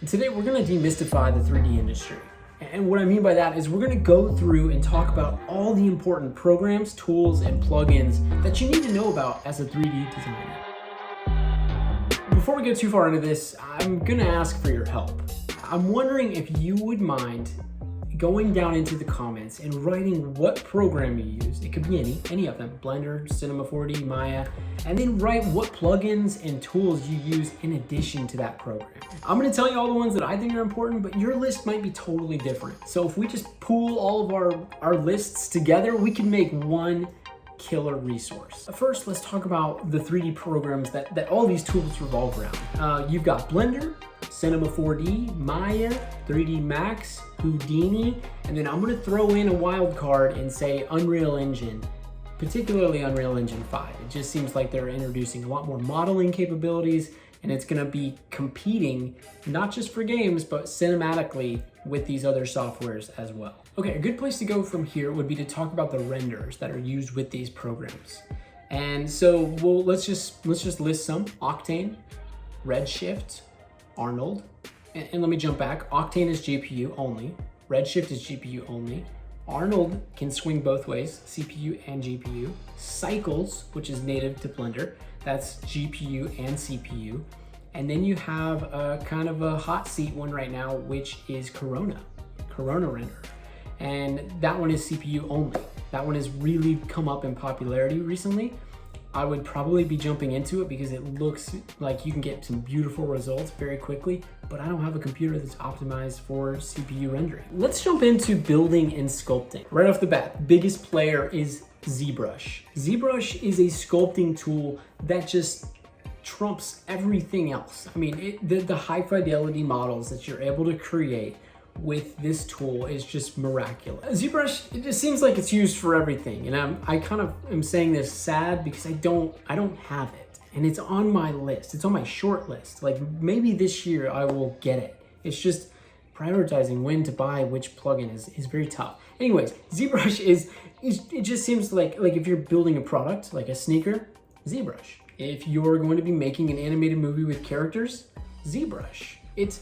And today we're going to demystify the 3D industry. And what I mean by that is we're going to go through and talk about all the important programs, tools, and plugins that you need to know about as a 3D designer. Before we get too far into this, I'm going to ask for your help. I'm wondering if you would mind going down into the comments and writing what program you use. It could be any of them, Blender, Cinema 4D, Maya, and then write what plugins and tools you use in addition to that program. I'm gonna tell you all the ones that I think are important, but your list might be totally different. So if we just pool all of our lists together, we can make one killer resource. First, let's talk about the 3D programs that all these tools revolve around. You've got Blender, Cinema 4D, Maya, 3D Max, Houdini, and then I'm gonna throw in a wild card and say Unreal Engine, particularly Unreal Engine 5. It just seems like they're introducing a lot more modeling capabilities, and it's gonna be competing not just for games, but cinematically with these other softwares as well. Okay, a good place to go from here would be to talk about the renders that are used with these programs. And so, well, let's just list some. Octane, Redshift, Arnold, and let me jump back. Octane is GPU only. Redshift is GPU only. Arnold can swing both ways, CPU and GPU. Cycles, which is native to Blender, that's GPU and CPU. And then you have a kind of a hot seat one right now, which is Corona Render. And that one is CPU only. That one has really come up in popularity recently. I would probably be jumping into it because it looks like you can get some beautiful results very quickly, but I don't have a computer that's optimized for CPU rendering. Let's jump into building and sculpting. Right off the bat, biggest player is Zbrush. Zbrush is a sculpting tool that just trumps everything else. I mean, the high fidelity models that you're able to create with this tool is just miraculous. Zbrush, it just seems like it's used for everything, and I kind of am saying this sad because I don't have it, and it's on my list. It's on my short list. Like maybe this year I will get it. It's just prioritizing when to buy which plugin is very tough. Anyways, Zbrush it just seems like if you're building a product like a sneaker, Zbrush. If you're going to be making an animated movie with characters, Zbrush. It's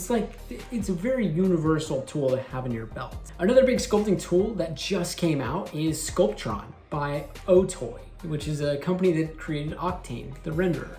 a very universal tool to have in your belt. Another big sculpting tool that just came out is Sculptron by Otoy, which is a company that created Octane, the renderer.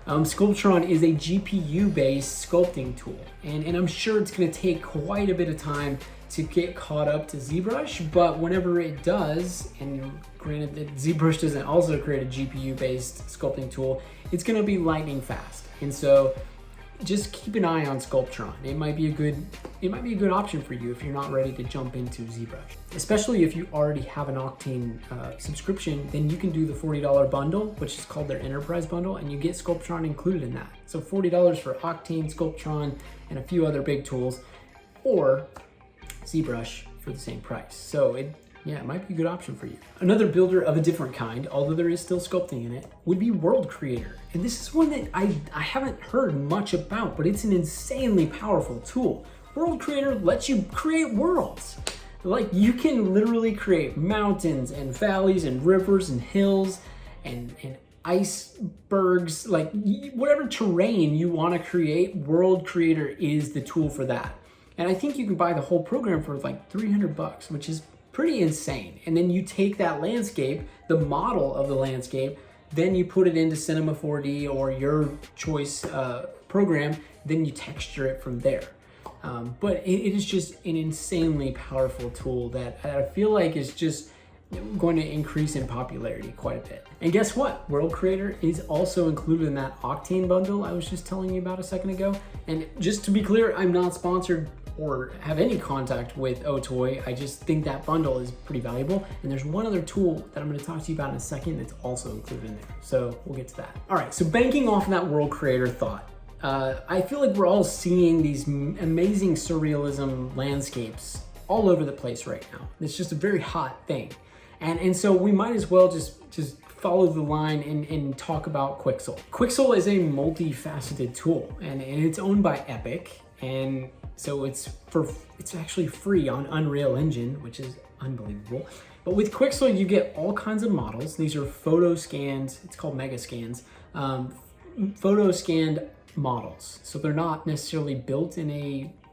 Sculptron is a GPU-based sculpting tool, and I'm sure it's gonna take quite a bit of time to get caught up to Zbrush, but whenever it does, and granted that Zbrush doesn't also create a GPU-based sculpting tool, it's gonna be lightning fast. And so just keep an eye on Sculptron. It might be a good option for you if you're not ready to jump into Zbrush. Especially if you already have an Octane subscription, then you can do the $40 bundle, which is called their Enterprise Bundle, and you get Sculptron included in that. So $40 for Octane, Sculptron, and a few other big tools, or Zbrush for the same price. So it might be a good option for you. Another builder of a different kind, although there is still sculpting in it, would be World Creator. And this is one that I haven't heard much about, but it's an insanely powerful tool. World Creator lets you create worlds. Like you can literally create mountains and valleys and rivers and hills and icebergs, like whatever terrain you want to create, World Creator is the tool for that. And I think you can buy the whole program for like $300, which is pretty insane. And then you take that landscape, the model of the landscape, then you put it into Cinema 4D or your choice program, then you texture it from there. But it is just an insanely powerful tool that I feel like is just going to increase in popularity quite a bit. And guess what? World Creator is also included in that Octane bundle I was just telling you about a second ago. And just to be clear, I'm not sponsored or have any contact with Otoy. I just think that bundle is pretty valuable. And there's one other tool that I'm gonna talk to you about in a second that's also included in there. So we'll get to that. All right, so banking off of that World Creator thought, I feel like we're all seeing these amazing surrealism landscapes all over the place right now. It's just a very hot thing. And so we might as well just follow the line and talk about Quicksole. Quicksole is a multifaceted tool, and it's owned by Epic, and so it's actually free on Unreal Engine, which is unbelievable. But with Quicksole, you get all kinds of models. These are photo scanned, it's called mega scans, photo scanned models. So they're not necessarily built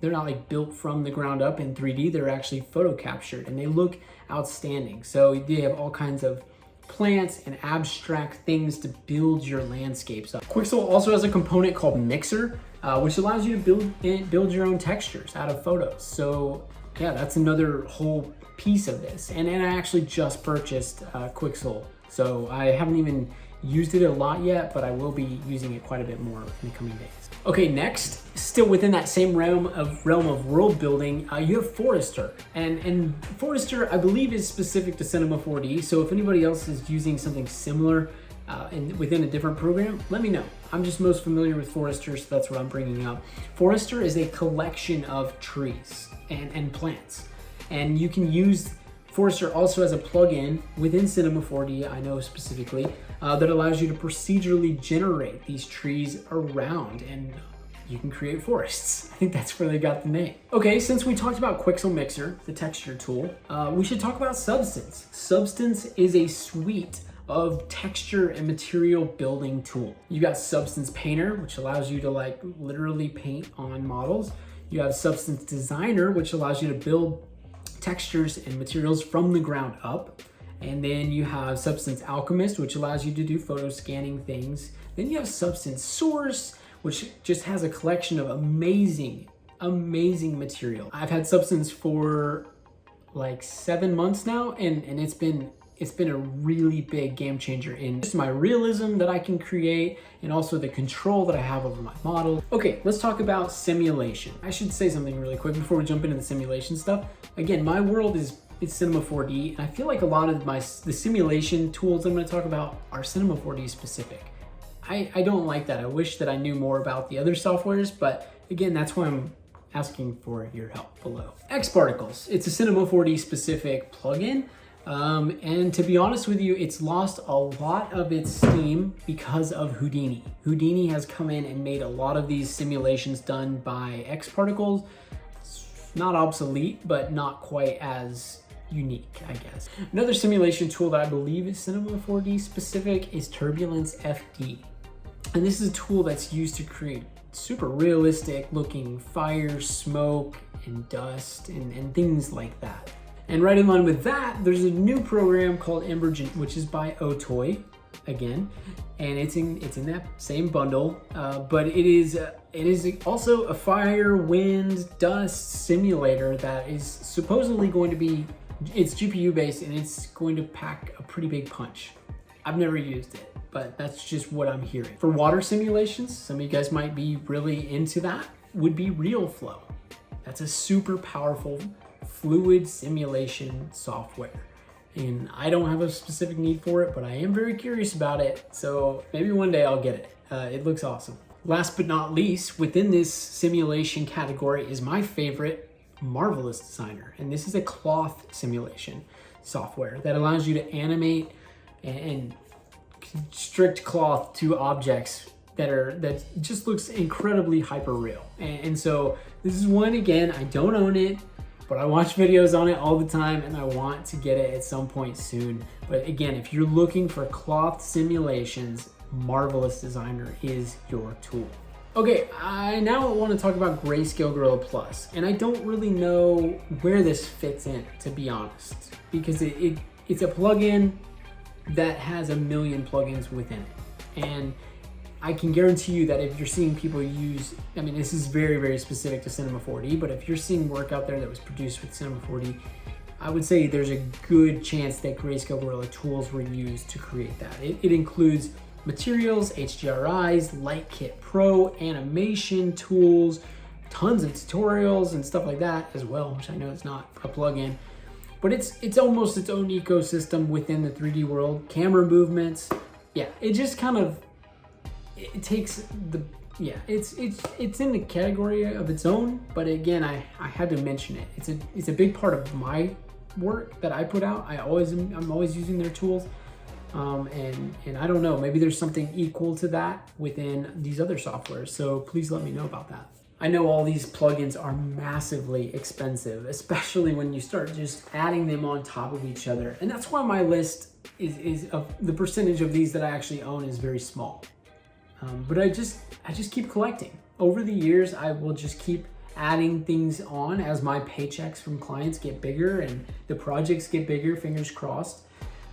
they're not like built from the ground up in 3D. They're actually photo captured and they look outstanding. So they have all kinds of plants and abstract things to build your landscapes up. Quicksole also has a component called Mixer, which allows you to build your own textures out of photos. So yeah, that's another whole piece of this. And I actually just purchased Quicksole. So I haven't even used it a lot yet, but I will be using it quite a bit more in the coming days. Okay, next, still within that same realm of world building, you have Forester. And Forester, I believe, is specific to Cinema 4D. So if anybody else is using something similar within a different program, let me know. I'm just most familiar with Forester, so that's what I'm bringing up. Forester is a collection of trees and plants. And you can use Forester also as a plugin within Cinema 4D, I know specifically, that allows you to procedurally generate these trees around, and you can create forests. I think that's where they got the name. Okay, since we talked about Quicksole Mixer, the texture tool, we should talk about Substance. Substance is a suite of texture and material building tool. You got Substance Painter, which allows you to like literally paint on models. You have Substance Designer, which allows you to build textures and materials from the ground up. And then you have Substance Alchemist, which allows you to do photo scanning things. Then you have Substance Source, which just has a collection of amazing material. I've had Substance for like 7 months now, and it's been a really big game changer in just my realism that I can create and also the control that I have over my model. Okay, let's talk about simulation. I should say something really quick before we jump into the simulation stuff. Again, my world is Cinema 4D, and I feel like a lot of the simulation tools I'm going to talk about are Cinema 4D specific. I don't like that. I wish that I knew more about the other softwares, but again, that's why I'm asking for your help below. Xparticles, it's a Cinema 4D specific plugin. And to be honest with you, it's lost a lot of its steam because of Houdini. Houdini has come in and made a lot of these simulations done by Xparticles not obsolete, but not quite as unique, I guess. Another simulation tool that I believe is Cinema 4D specific is Turbulence FD. And this is a tool that's used to create super realistic looking fire, smoke, and dust, and things like that. And right in line with that, there's a new program called Emergent, which is by Otoy, again, and it's in that same bundle, but it is also a fire, wind, dust simulator that is supposedly going to be, it's GPU based, and it's going to pack a pretty big punch. I've never used it, but that's just what I'm hearing. For water simulations, some of you guys might be really into that, would be RealFlow. That's a super powerful fluid simulation software. And I don't have a specific need for it, but I am very curious about it. So maybe one day I'll get it. It looks awesome. Last but not least, within this simulation category is my favorite, Marvelous Designer. And this is a cloth simulation software that allows you to animate and constrict cloth to objects that just looks incredibly hyper real. And so this is one, again, I don't own it, but I watch videos on it all the time and I want to get it at some point soon. But again, if you're looking for cloth simulations, Marvelous Designer is your tool. Okay, I now want to talk about Grayscale Gorilla Plus, and I don't really know where this fits in, to be honest, because it's a plugin that has a million plugins within it. And I can guarantee you that if you're seeing people use, I mean, this is very, very specific to Cinema 4D, but if you're seeing work out there that was produced with Cinema 4D, I would say there's a good chance that Grayscale Gorilla tools were used to create that. It includes materials, HDRIs, Light Kit Pro, animation tools, tons of tutorials and stuff like that as well, which I know it's not a plugin, but it's almost its own ecosystem within the 3D world. Camera movements, yeah, it just kind of, it takes the, yeah, it's in the category of its own, but again, I had to mention it. It's a big part of my work that I put out. I'm always using their tools, and I don't know, maybe there's something equal to that within these other softwares. So please let me know about that. I know all these plugins are massively expensive, especially when you start just adding them on top of each other, and that's why my list is of the percentage of these that I actually own is very small. But I just keep collecting. Over the years, I will just keep adding things on as my paychecks from clients get bigger and the projects get bigger, fingers crossed.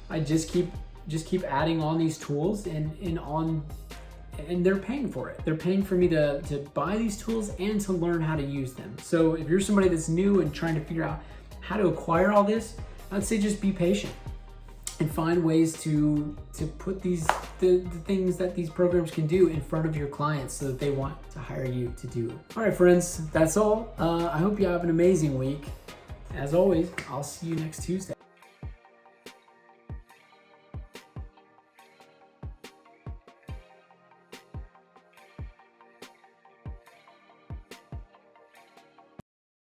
I just keep adding on these tools and they're paying for it. They're paying for me to buy these tools and to learn how to use them. So if you're somebody that's new and trying to figure out how to acquire all this, I'd say just be patient and find ways to put the things that these programs can do in front of your clients so that they want to hire you to do it. All right, friends, that's all. I hope you have an amazing week. As always, I'll see you next Tuesday.